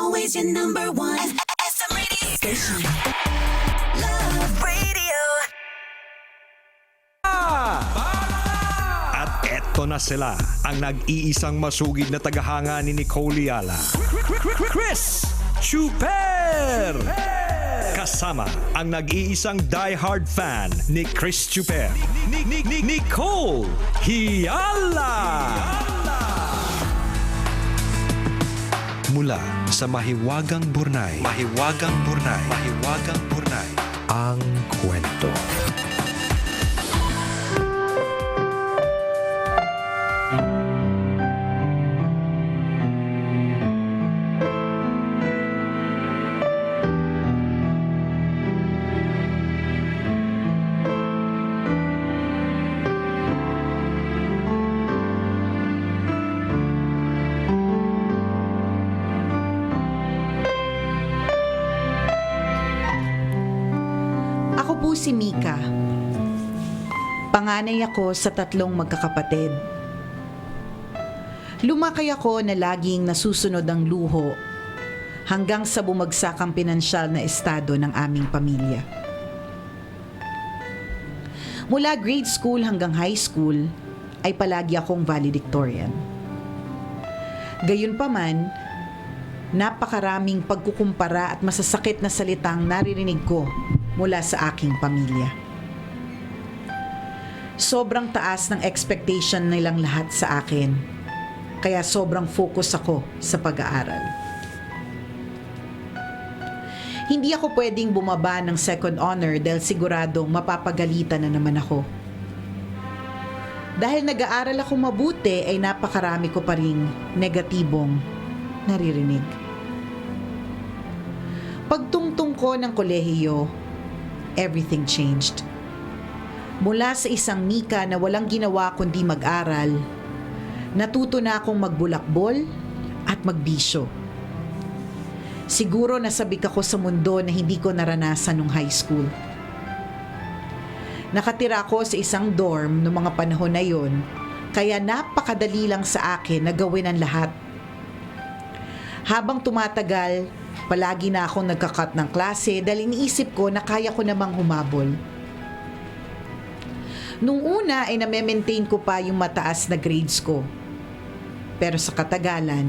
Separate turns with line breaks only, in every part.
always your number one. SM radio station. Love Radio.
At eto na sila, ang nag-iisang masugid na tagahanga ni Nicole Yala. Chris Chuper! Kasama ang nag-iisang die-hard fan ni Chris Chuper, Nicole Hiala! Mula sa Mahiwagang Burnay, ang kwento.
Ako po si Mika. Panganay ako sa 3 magkakapatid. Lumakay ako na laging nasusunod ang luho hanggang sa bumagsak ang pinansyal na estado ng aming pamilya. Mula grade school hanggang high school ay palagi akong valedictorian. Gayunpaman, napakaraming pagkukumpara at masasakit na salitang naririnig ko mula sa aking pamilya. Sobrang taas ng expectation nilang lahat sa akin, kaya sobrang focus ako sa pag-aaral. Hindi ako pwedeng bumaba ng second honor dahil siguradong mapapagalitan na naman ako. Dahil nag-aaral ako mabuti ay napakarami ko pa ring negatibong naririnig. Pagtungtong ko ng kolehiyo, everything changed. Mula sa isang Mika na walang ginawa kundi mag-aral, natuto na akong magbulakbol at magbisyo. Siguro nasabik ako sa mundo na hindi ko naranasan nung high school. Nakatira ako sa isang dorm noong mga panahon na yon, kaya napakadali lang sa akin na gawin ang lahat. Habang tumatagal, palagi na akong nagka-cut ng klase dahil iniisip ko na kaya ko namang humabol. Nung una ay na-maintain ko pa yung mataas na grades ko. Pero sa katagalan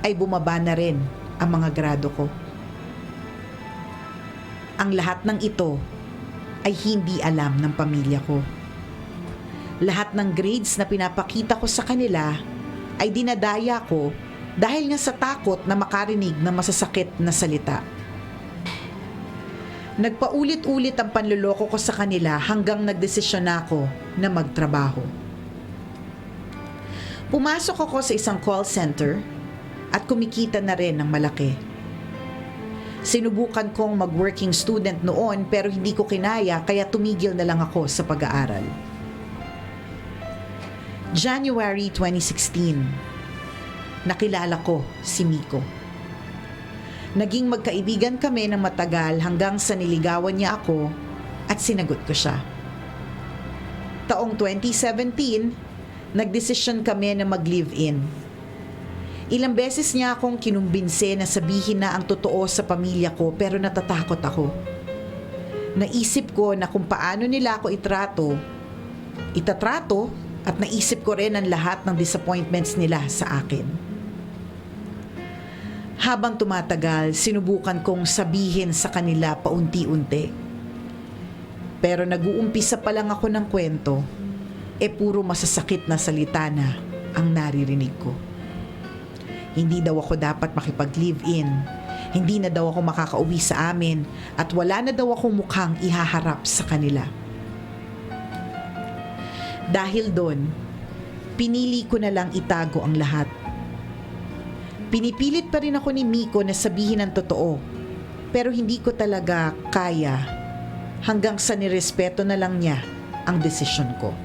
ay bumaba na rin ang mga grado ko. Ang lahat ng ito ay hindi alam ng pamilya ko. Lahat ng grades na pinapakita ko sa kanila ay dinadaya ko dahil nga sa takot na makarinig ng masasakit na salita. Nagpaulit-ulit ang panluloko ko sa kanila hanggang nagdesisyon ako na magtrabaho. Pumasok ako sa isang call center at kumikita na rin ng malaki. Sinubukan kong mag-working student noon pero hindi ko kinaya kaya tumigil na lang ako sa pag-aaral. January 2016. Nakilala ko si Miko. Naging magkaibigan kami ng matagal hanggang sa niligawan niya ako at sinagot ko siya. Taong 2017, nagdesisyon kami na mag-live-in. Ilang beses niya akong kinumbinse na sabihin na ang totoo sa pamilya ko pero natatakot ako. Naisip ko na kung paano nila ako itatrato at naisip ko rin ang lahat ng disappointments nila sa akin. Habang tumatagal, sinubukan kong sabihin sa kanila paunti-unti. Pero nag-uumpisa pa lang ako ng kwento, puro masasakit na salita na ang naririnig ko. Hindi daw ako dapat makipag-live-in, hindi na daw ako makakauwi sa amin, at wala na daw akong mukhang ihaharap sa kanila. Dahil doon, pinili ko na lang itago ang lahat. Pinipilit pa rin ako ni Miko na sabihin ang totoo, pero hindi ko talaga kaya hanggang sa nirespeto na lang niya ang desisyon ko.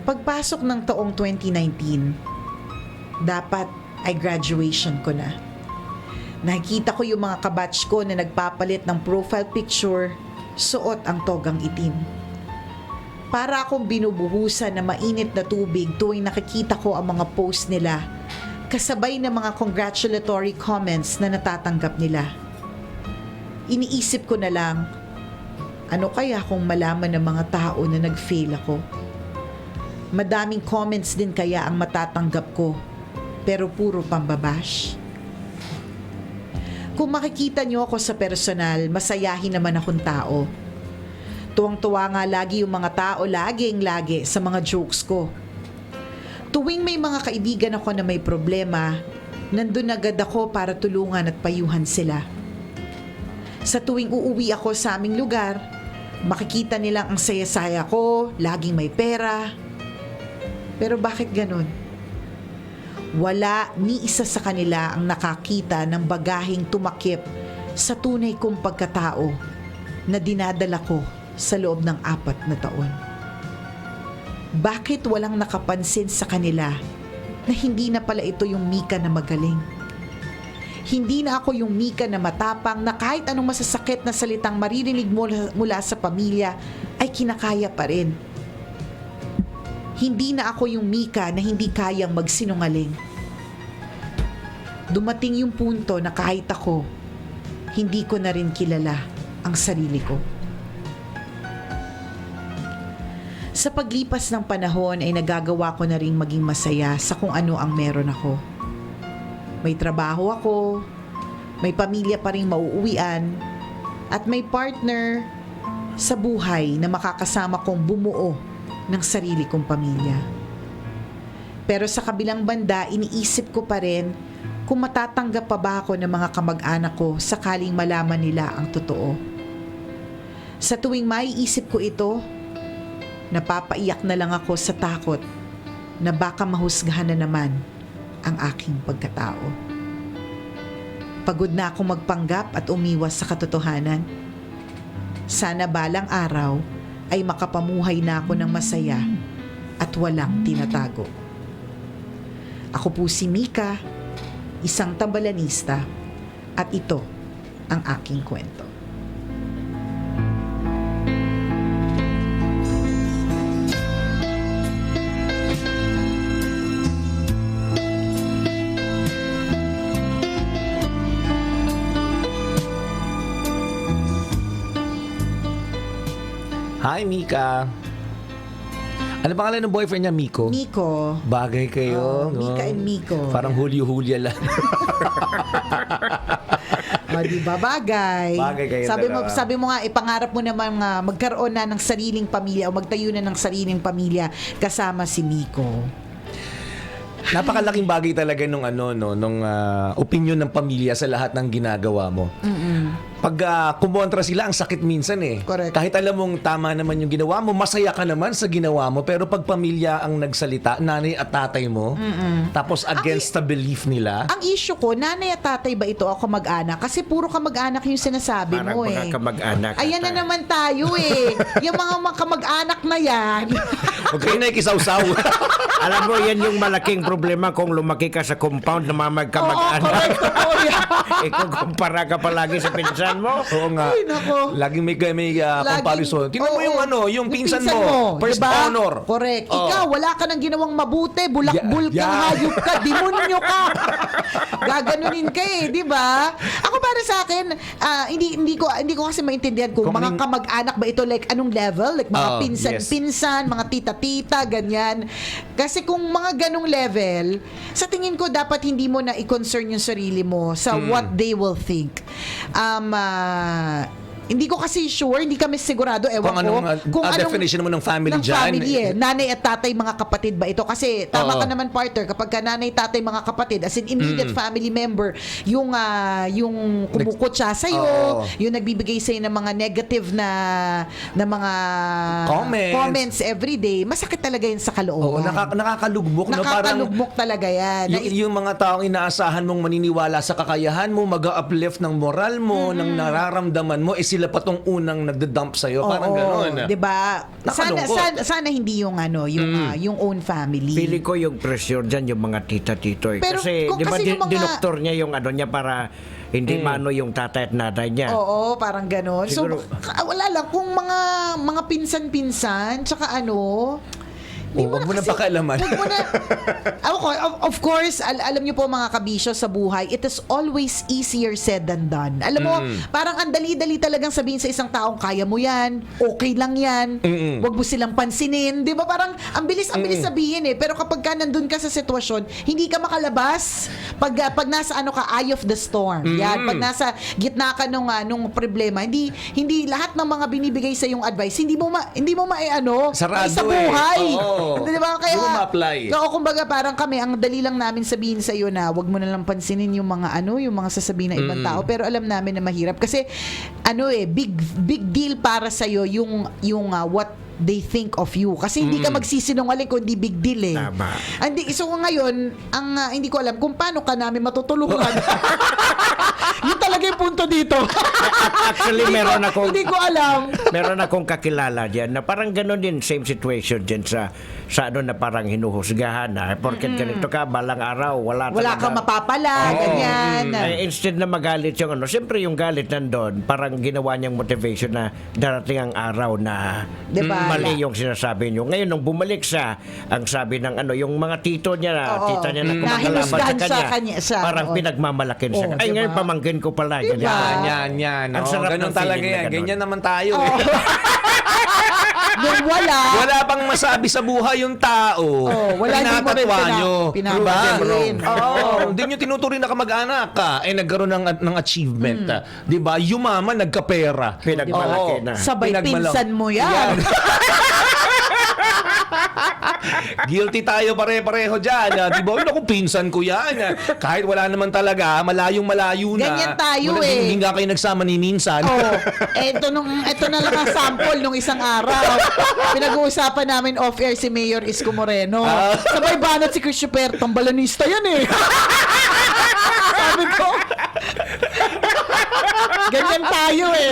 Pagpasok ng taong 2019, dapat ay graduation ko na. Nakikita ko yung mga kabatch ko na nagpapalit ng profile picture, suot ang togang itim. Para akong binubuhusan na mainit na tubig tuwing nakikita ko ang mga post nila. kasabay ng mga congratulatory comments na natatanggap nila. Iniisip ko na lang, ano kaya kung malaman ng mga tao na nag-fail ako? Madaming comments din kaya ang matatanggap ko, pero puro pambabash. Kung makikita niyo ako sa personal, masayahin naman akong tao. Tuwang-tuwa nga lagi yung mga tao lagi sa mga jokes ko. Tuwing may mga kaibigan ako na may problema, nandun agad ako para tulungan at payuhan sila. Sa tuwing uuwi ako sa aming lugar, makikita nilang ang saya-saya ko, laging may pera. Pero bakit ganun? Wala ni isa sa kanila ang nakakita ng bagaheng tumakip sa tunay kong pagkatao na dinadala ko sa loob ng 4 na taon. Bakit walang nakapansin sa kanila na hindi na pala ito yung Mika na magaling? Hindi na ako yung Mika na matapang na kahit anong masasakit na salitang maririnig mula sa pamilya ay kinakaya pa rin. Hindi na ako yung Mika na hindi kayang magsinungaling. Dumating yung punto na kahit ako, hindi ko na rin kilala ang sarili ko. Sa paglipas ng panahon ay nagagawa ko na rin maging masaya sa kung ano ang meron ako. May trabaho ako, may pamilya pa rin mauuwian, at may partner sa buhay na makakasama kong bumuo ng sarili kong pamilya. Pero sa kabilang banda, iniisip ko pa rin kung matatanggap pa ba ako ng mga kamag-anak ko sakaling malaman nila ang totoo. Sa tuwing maiisip ko ito, napapaiyak na lang ako sa takot na baka mahusgahan na naman ang aking pagkatao. Pagod na akong magpanggap at umiwas sa katotohanan. Sana balang araw ay makapamuhay na ako ng masaya at walang tinatago. Ako po si Mika, isang tambalanista, at ito ang aking kwento.
Hi, Mika. Ano pangalan ng boyfriend niya, Miko?
Miko.
Bagay kayo. no?
Mika and Miko.
Parang Hulyo-Hulya lang.
Diba? Bagay.
Bagay kayo dalawa.
Sabi mo nga, ipangarap mo naman magkaroon na ng sariling pamilya o magtayo na ng sariling pamilya kasama si Miko.
Napakalaking bagay talaga nung opinion ng pamilya sa lahat ng ginagawa mo. Pag kumontra sila, ang sakit minsan eh.
Correct.
Kahit alam mong tama naman yung ginawa mo, masaya ka naman sa ginawa mo, pero pag pamilya ang nagsalita, nanay at tatay mo, tapos against the belief nila.
Ang issue ko, nanay at tatay ba ito ako mag-anak? Kasi puro kamag-anak yung sinasabi
Parang
mo
mga kamag-anak.
Ayan na naman tayo eh. Yung mga kamag-anak na yan.
Huwag kayo na ikisaw-saw.
Alam mo, yan yung malaking problema kung lumaki ka sa compound na mga magkamag-anak.
correct.
Ikukumpara ka palagi sa pinsan mo.
Oo nga.
Ay, nako.
Laging may comparison. Tingnan mo yung pinsan mo. First
diba?
honor.
Correct.
Oo.
Ikaw, wala ka nang ginawang mabuti. Bulak-bul kang
Yeah.
hayop ka. Demonyo ka. Gaganunin ka eh, di ba? Ako para sa akin, hindi ko kasi maintindihan kung
Kung
mga
aning-
kamag-anak ba ito, like anong level? Like mga
Oh,
pinsan-pinsan, mga tita-tita, ganyan. Kasi kung mga ganong level, sa tingin ko dapat hindi mo na i-concern yung sarili mo sa what they will think. Hindi ko kasi sure, hindi kami sigurado, ewan
Kung anong definition mo ng family dyan.
family eh. Nanay at tatay, mga kapatid ba ito? Kasi tama
Oo.
ka naman, partner, kapag ka nanay, tatay, mga kapatid, as in immediate family member, yung kumukutsa sa'yo,
Oo.
yung nagbibigay sa'yo ng mga negative na mga comments every day, masakit talaga yun sa
Oo,
kalooban.
nakakalugmok.
Nakakalugmok talaga yan.
Yung mga taong inaasahan mong maniniwala sa kakayahan mo, mag-uplift ng moral mo, ng nararamdaman mo, sila pa tong unang nagda-dump sa'yo. Parang gano'n.
'Di ba?
Nakalungkot.
Sana hindi yung yung own family.
Pili ko yung pressure dyan, yung mga tita-tito.
Pero
Kasi,
kung
di ba,
kasi yung mga-
dinoktor niya yung niya para hindi mano yung tatay at nanay niya.
Oo, parang gano'n. So,
Siguro-
wala lang. Kung mga pinsan-pinsan, tsaka
Huwag mo na
kasi-
pakialaman.
Huwag mo na. Of course, alam niyo po mga kabisyo sa buhay, it is always easier said than done. Alam mo, parang ang dali-dali talagang sabihin sa isang taong, kaya mo yan, okay lang yan, huwag mo silang pansinin. Di ba? Parang ang bilis sabihin eh. Pero kapag ka nandun ka sa sitwasyon, hindi ka makalabas. Pag nasa eye of the storm. Yan. Pag nasa gitna ka nung problema, hindi lahat ng mga binibigay sa yung advice, hindi mo
Sarado
sa buhay.
Oo.
Di ba? Kaya,
Hindi mo ma-apply.
Oo, kumbaga parang kami, ang dali lang namin sabihin sa iyo na wag mo na lang pansinin yung mga yung mga sasabihin ng ibang tao, pero alam namin na mahirap kasi big deal para sa iyo yung what they think of you. Kasi hindi ka magsisinungaling kung hindi big deal eh.
Tama.
So ngayon, hindi ko alam kung paano ka namin matutulungan. Yun talaga yung punto dito.
Actually,
Hindi ko alam.
meron akong kakilala diyan na parang gano'n din, same situation diyan sa na parang hinuhusgahan na porket ganito ka, balang araw, wala
Kang mapapala, ganyan.
Instead na magalit yung siyempre yung galit nandun, parang ginawa niyang motivation na darating ang araw na
Diba?
mali yung sinasabi niyo. Ngayon, nung bumalik siya, ang sabi ng yung mga tito niya, tita niya na kumagalaban
Hinusgahan
sa
sa
kanya,
kanya siya.
parang pinagmamalakin siya.
Oo,
Ay,
diba?
ngayon pamangkin ko pala.
Diba?
Ganyan.
Yan.
Ang sarap
Ganun
ng
talaga
feeling na
yan.
ganun.
Ganyan naman tayo.
Nung wala.
Wala pang masabi sa buhay yung tao.
Wala, hindi mo rin
Pinatatwa nyo.
pinapansin.
Hindi nyo tinuturing na kamag-anak ka. Nagkaroon ng achievement. Diba? Yumaman, nagkapera.
Pinagmalaki na.
Sabay pinsan mo yan.
Guilty tayo pare-pareho dyan. Di ba? Kung pinsan ko yan. Kahit wala naman talaga, malayong-malayo na.
Ganyan tayo
Hindi nga kayo nagsama ni minsan.
Ito na lang ang sample nung isang araw. Pinag-uusapan namin off-air si Mayor Isko Moreno. Sabay banat si Chris Super, tambalanista yan eh. Sabi ko, ganyan tayo eh.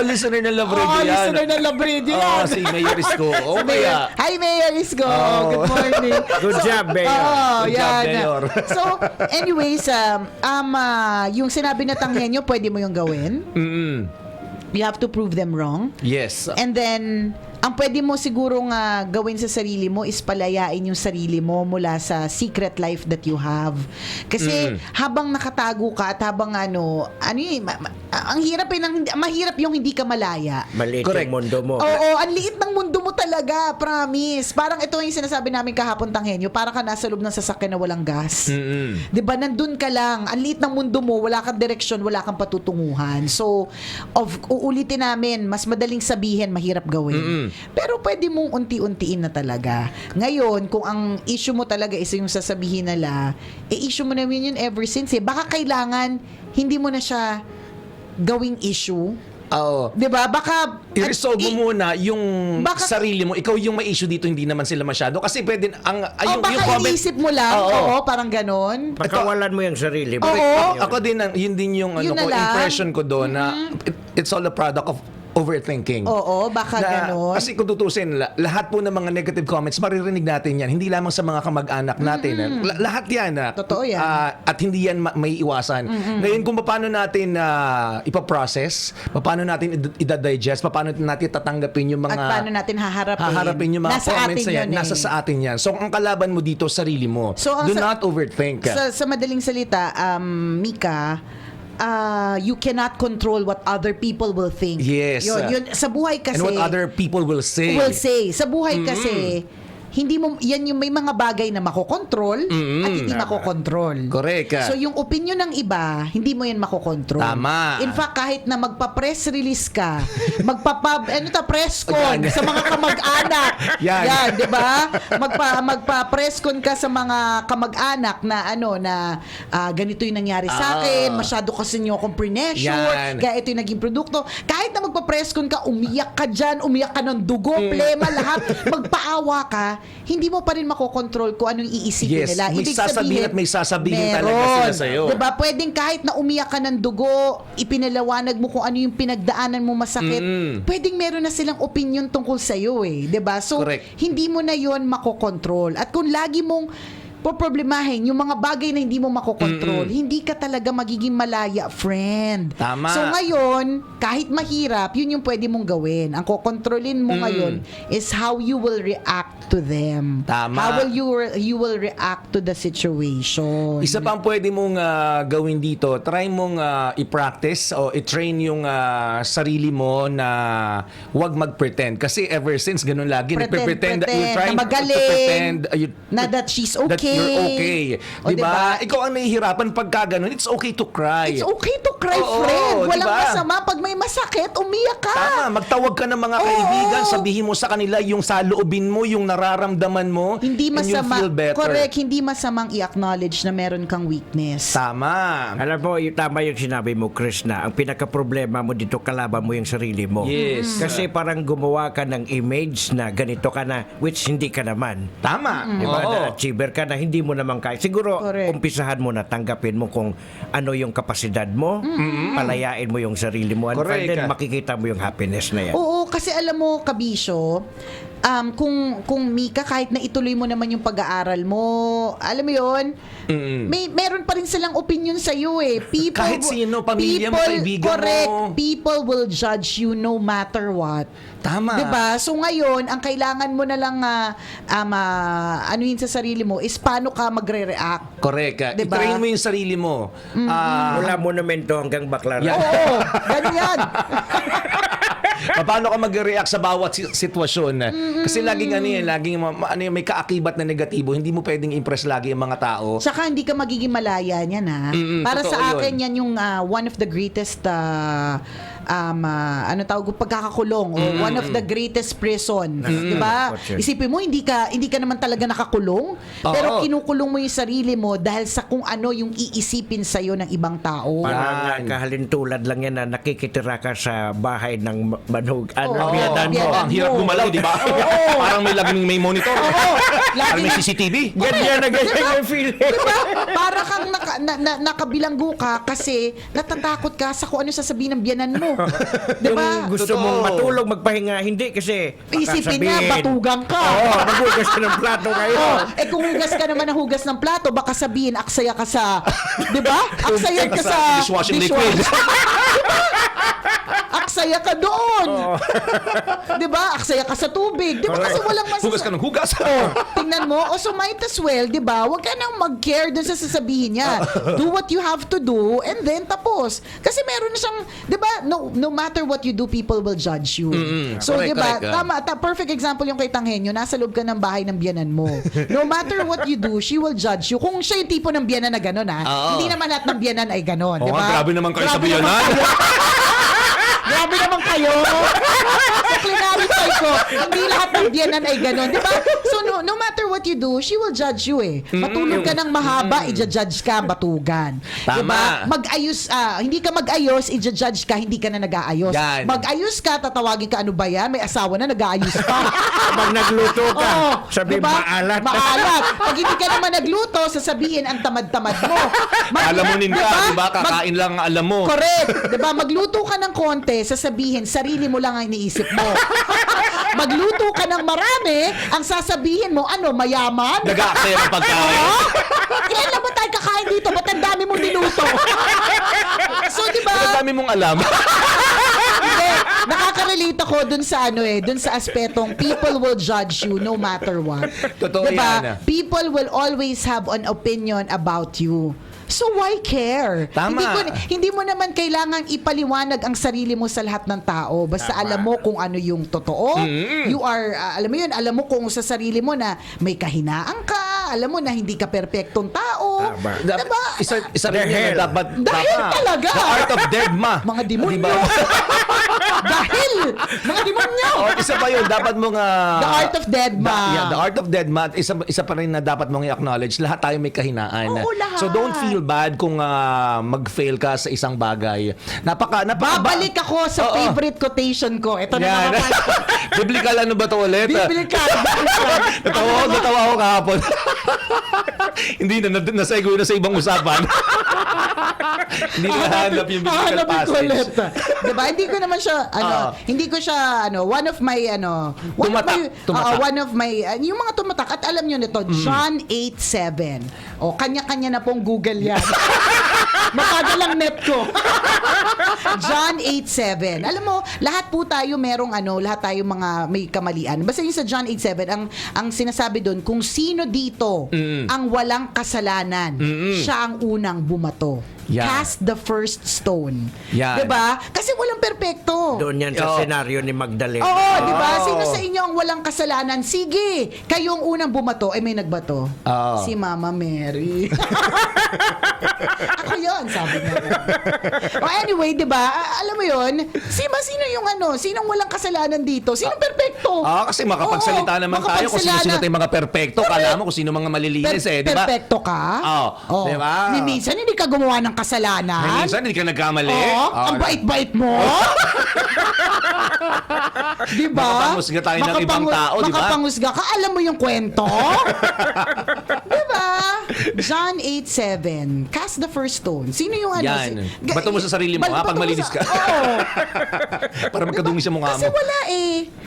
Listener ng Love Radio yan.
Listener ng Love Radio yan.
Si Mayor Isko. Kaya.
Hi, Mayor Isko. Good morning.
Good job, Mayor.
Good job,
yan.
Mayor.
So, anyways, yung sinabi na tanghenyo, pwede mo yung gawin. You have to prove them wrong.
Yes.
And then, ang pwede mo sigurong gawin sa sarili mo is palayain yung sarili mo mula sa secret life that you have. Kasi habang nakatago ka at habang ang hirap mahirap yung hindi ka malaya.
Maliit
Correct.
yung mundo mo.
Oo, ang liit ng mundo mo talaga, promise. Parang ito yung sinasabi namin kahapon tanghenyo, parang ka nasa loob ng sasakyan na walang gas. 'Di ba? Nandun ka lang, ang liit ng mundo mo, wala kang direksyon, wala kang patutunguhan. So, uulitin namin, mas madaling sabihin, mahirap gawin. Pero pwede mong unti-untiin na talaga. Ngayon, kung ang issue mo talaga is yung sasabihin nila, issue mo namin yun ever since. Baka kailangan, hindi mo na siya gawing issue.
Oo.
'Di ba? Baka
I-resolve mo muna yung
Baka-
sarili mo. Ikaw yung may issue dito, hindi naman sila masyado. Kasi pwede, yung
baka
comment...
iniisip mo lang. Oo, parang ganon.
Pagkawalan mo yung sarili mo.
Oo.
Ako din, yun din yung
Yun na lang.
impression ko doon na it's all a product of overthinking.
Oo, baka ganon.
Kasi kung tutusin, lahat po ng mga negative comments, maririnig natin yan. Hindi lamang sa mga kamag-anak natin. Lahat yan.
Totoo yan.
At hindi yan may iwasan. Ngayon, kung paano natin ipaprocess, paano natin i-digest, paano natin tatanggapin yung mga...
At paano natin haharapin.
yung mga
Nasa
comments
atin
na yan.
yun
Nasa sa atin yan. So, ang kalaban mo dito, sarili mo.
So,
Do not overthink.
Sa madaling salita, Mika, you cannot control what other people will think.
Yes.
Yun, sa buhay kasi...
And what other people will say.
Sa buhay kasi, hindi mo, yan yung may mga bagay na makokontrol at hindi makokontrol.
Correct.
So, yung opinion ng iba, hindi mo yan makokontrol.
Tama.
In fact, kahit na magpa-press release ka, press con sa mga kamag-anak.
Yan.
Di ba? Magpa-press con ka sa mga kamag-anak na ganito yung nangyari sa akin, masyado kasi niyo akong pre-measure,
Yan.
kaya ito yung naging produkto. Kahit na magpa-press con ka, umiyak ka dyan, umiyak ka ng dugo, plema, lahat, magpaawa ka, hindi mo pa rin makokontrol kung anong iisipin
Yes,
nila.
may
Ibig
sasabihin at may sasabihin talaga sila sa'yo.
Diba? Pwedeng kahit na umiyak ka ng dugo, ipinalawanag mo kung ano yung pinagdaanan mo masakit, pwedeng meron na silang opinion tungkol sa'yo eh. Diba? So,
Correct.
hindi mo na yon makokontrol. At kung lagi mong poproblemahin yung mga bagay na hindi mo makokontrol, hindi ka talaga magiging malaya, friend.
Tama.
So ngayon, kahit mahirap, yun yung pwede mong gawin. Ang kokontrolin mo ngayon is how you will react to them.
Tama.
How will you will react to the situation.
Isa pa ang pwede mong gawin dito, try mong i-practice o i-train yung sarili mo na huwag mag-pretend. Kasi ever since, ganun lagi, nagpe-pretend that you're trying
na
to
magaling,
pretend
na that she's okay.
that you're okay.
O,
Diba? Ikaw ang nahihirapan pagka ganun, it's okay to cry.
It's okay to cry,
Oo,
friend. Walang
diba?
masama. Pag may masakit, umiyak ka.
Tama, magtawag ka ng mga kaibigan, sabihin mo sa kanila yung saloobin mo, yung nararamdaman mo,
Hindi
and you'll
masama.
feel better.
Correct. Hindi masamang i-acknowledge na meron kang weakness.
Tama.
Alam mo, tama yung sinabi mo, Chris, na ang pinaka-problema mo dito, kalaban mo yung sarili mo.
Yes.
Kasi parang gumawa ka ng image na ganito ka na, which hindi ka naman.
Tama.
Diba?
Oo.
Na-achiever ka na hindi mo naman kaya. Siguro,
Correct.
umpisahan mo na tanggapin mo kung ano yung kapasidad mo, palayain mo yung sarili mo, and
Correct.
then makikita mo yung happiness na yan.
Oo, kasi alam mo, Kabisyo, kung Mika, kahit na ituloy mo naman yung pag-aaral mo, alam mo yun, meron pa rin silang opinion sa iyo eh. People,
Kahit sino, pamilya mo, kaibigan
correct,
mo.
People will judge you no matter what.
Tama.
'Di ba? So ngayon, ang kailangan mo na lang anuhin sa sarili mo is paano ka magre-react.
Correct.
Diba?
I-train mo yung sarili mo.
Mula monumento hanggang baklaran.
Yeah.
Oo, ganyan.
Paano ka mag-react sa bawat sitwasyon? Kasi laging may kaakibat na negatibo. Hindi mo pwedeng impress lagi ang mga tao.
Tsaka hindi ka magiging malaya niyan ha. Para
totoo
sa akin
yun.
yan yung one of the greatest ano tawag ko, pagkakakulong o one of the greatest prison. 'Di ba?
Gotcha.
Isipin mo hindi ka naman talaga nakakulong, pero kinukulong mo yung sarili mo dahil sa kung ano yung iisipin sa ng ibang tao.
Parang
Yan.
kahalintulad lang yan na nakikitira ka sa bahay ng manhug.
Oo,
Biyanan mo.
biyanan
Ang hirap
mo.
gumalaw, di ba? Parang may laging may monitor. Parang may CCTV.
Ganyan na ganyan yung feeling.
Diba? Para kang nakabilanggo ka kasi natatakot ka sa kung ano sasabihin ng biyanan mo.
Yung
Diba?
gusto
Totoo.
mong matulog, magpahinga, hindi kasi baka
Isipin niya,
sabihin,
batugang ka.
Oo, maghugas ka ng plato ngayon.
Oh, kung hugas ka naman ng hugas ng plato, baka sabihin, aksaya ka sa, di ba? Aksaya ka sa
Dishwashing liquid.
Aksaya ka doon. Di ba? Aksaya ka sa tubig. Di ba? Kasi walang
Hugas ka ng hugas.
Tingnan mo, so might as well, di ba? Huwag ka nang mag-care dun sa sasabihin niya. Do what you have to do and then tapos. Kasi meron na siyang, di ba, no matter what you do, people will judge you. So,
Correct,
di ba,
correct,
perfect example yung kay Tanghenyo, nasa loob ka ng bahay ng biyanan mo. No matter what you do, she will judge you. Kung siya yung tipo ng biyanan na gano'n, hindi naman lahat ng biyanan ay gano'n, di ba?
Grabe naman kayo sa
Grabe naman
biyanan.
kayo. Grabe naman kayo. Sa clarify ko, hindi lahat ng biyanan ay gano'n, di ba? So, no matter what you do, she will judge you eh. Matulog ka ng mahaba, i-judge ka, batugan.
Tama.
Di ba? Mag-ayos, hindi ka mag-ayos, i-judge ka, hindi ka na nag-aayos.
Yan.
Mag-ayos ka, tatawagin ka, ano ba yan? May asawa na, nag-aayos pa.
Pag nagluto ka,
Oo,
sabi
diba?
maalat.
Maalat. Pag hindi ka naman nagluto, sasabihin ang tamad-tamad mo.
Alamunin ka, di ba? Kakain lang ang alam mo.
Correct. Diba? Magluto ka ng konti, sasabihin, sarili mo lang ang iniisip mo. Magluto ka ng marami, ang sasabihin mo, ano, mayaman?
Nag-aaksaya ng pagkain.
Kailan lang ba tayo kakain dito? Ba't ang dami mong niluto? So, diba?
Ang dami mong alam.
Hindi. Nakaka-relate ako dun sa dun sa aspetong people will judge you no matter what.
Totoo yan.
People will always have an opinion about you. So why care?
Tama.
Hindi mo naman kailangang ipaliwanag ang sarili mo sa lahat ng tao. Basta alam mo kung ano yung totoo. You are, alam mo yun, alam mo kung sa sarili mo na may kahinaan ka. Alam mo na hindi ka perpektong tao.
Tama.
Diba?
Isa rin yun na dapat.
Dahil
tama.
talaga.
The art of dead ma.
Mga demonyo.
Diba?
Dahil mga demonyo.
Isa pa yun, dapat mong...
The art of dead ma.
The art of dead ma. Isa pa rin na dapat mong i-acknowledge. Lahat tayo may kahinaan.
Oo, lahat.
So don't feel bad kung mag-fail ka sa isang bagay.
Babalik ako sa favorite quotation ko. Ito na
Yan.
naman.
Biblical ano ba to ulit?
Biblical.
Natawa ako kahapon. Hindi na, nasegue na sa ibang usapan. Hindi na hanap yung biblical
Hahanapin ko
passage.
ulit. Diba? Hindi ko naman siya, hindi ko siya, one of my, one of my, yung mga tumatak, at alam nyo nito, John 8:7. O, kanya-kanya na pong Google yan. Mapagal ang net ko. John 8:7. Alam mo, lahat po tayo merong lahat tayo mga may kamalian. Basta yung sa John 8:7, ang sinasabi doon, kung sino dito ang walang kasalanan, siya ang unang bumato.
Yan.
Cast the first stone.
Yan.
Diba? Kasi walang perpekto.
Doon yan sa
Oo.
senaryo ni Magdalena.
Oo, di ba? Sino sa inyo ang walang kasalanan? Sige, kayong unang bumato. May nagbato.
Oo.
Si Mama Mary. Ako yun, sabi niya. Anyway, di ba? Alam mo yun? Sino yung sinong walang kasalanan dito? Sinong perpekto?
Kasi makapagsalita
Oo,
naman tayo kung sino-sino tayong mga perpekto. Kala mo kung sino mga malilinis di ba?
Perpekto ka?
Oo. Di ba?
Minsan hindi ka gumawa ng kasalanan.
Minsan hindi ka nagkamali.
Oo, ang bait-bait mo. Di ba?
Makapangusga tayo ng ibang tao, di ba?
Makapangusga ka. Alam mo yung kwento? Di ba? John 8:7. Cast the first stone. Sino yung
Yan. Bato mo sa sarili mo,
bato
pag
mo
malinis ka.
Oo.
Para magkadumi sa mukha mo.
Kasi wala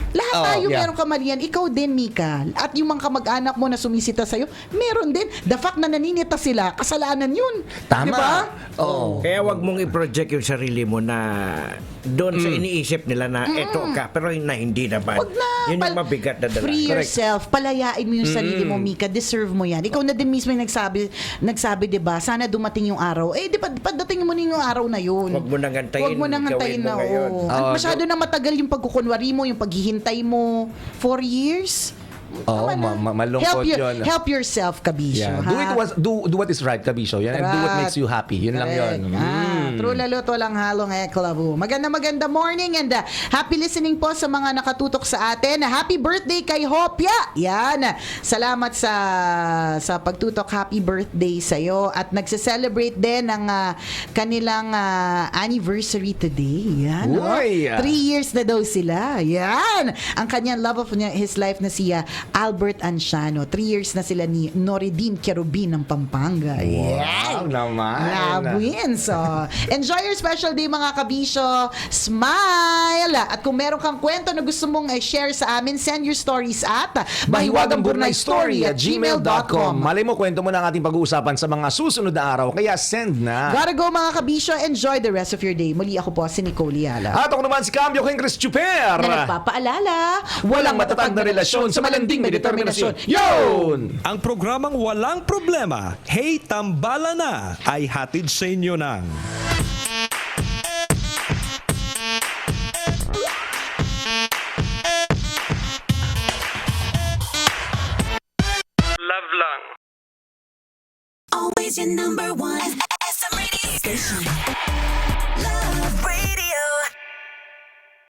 Lahat tayo
yeah.
meron kamalian. Ikaw din, Mika. At yung mga kamag-anak mo na sumisita sa'yo, meron din. The fact na naninita sila, kasalanan yun.
Tama.
Di ba?
Oo.
Kaya wag mong i-project yung sarili mo na doon sa iniisip nila na eto ka, pero na hindi naman.
Wag na.
Yun yung mabigat na dala.
Free
Correct.
yourself. Palayain mo yung sarili mo, Mika. Deserve mo yan. Ikaw na din mismo yung nagsabi, di ba? Sana dumating yung araw. Di ba, pagdating mo na yung araw na yun.
Wag mo nang hantayin.
Huwag mo nang hantayin
Gawin mo
na,
ngayon.
Masyado na matagal yung pagkukunwari mo, yung paghihintay mo. 4 years?
Oo,
Tama na.
malungkot yun.
Help yourself, Kabisyo.
Yeah.
ha?
Do what is right, Kabisyo. Yan. And do what makes you happy. Yun lang yun.
True lalo, walang halong eklabu. Maganda morning and happy listening po sa mga nakatutok sa atin. Happy birthday kay Hopia. Yan. Salamat sa pagtutok. Happy birthday sa iyo. At nagse-celebrate din ng kanilang anniversary today. Yan.
Uy!
3 years na daw sila. Yan. Ang kanyang love of his life na siya Albert Anciano. 3 years na sila ni Noridin Cherubin ng Pampanga.
Wow naman.
Love wins. So, enjoy your special day mga kabisyo. Smile! At kung meron kang kwento na gusto mong share sa amin, send your stories at
mahiwagangburnaystory@gmail.com. Malay mo, kwento mo na ang ating pag-uusapan sa mga susunod na araw. Kaya send na.
Gotta go mga kabisyo. Enjoy the rest of your day. Muli ako po si Nicole Yala.
At ako naman si Cambio King Chris Chuper.
Na nagpapaalala,
Walang matatag na relasyon sa malanding may determinasyon. Yun!
Ang programang Walang Problema, Hey Tambala Na, ay hatid sa inyo ng
Always your number one.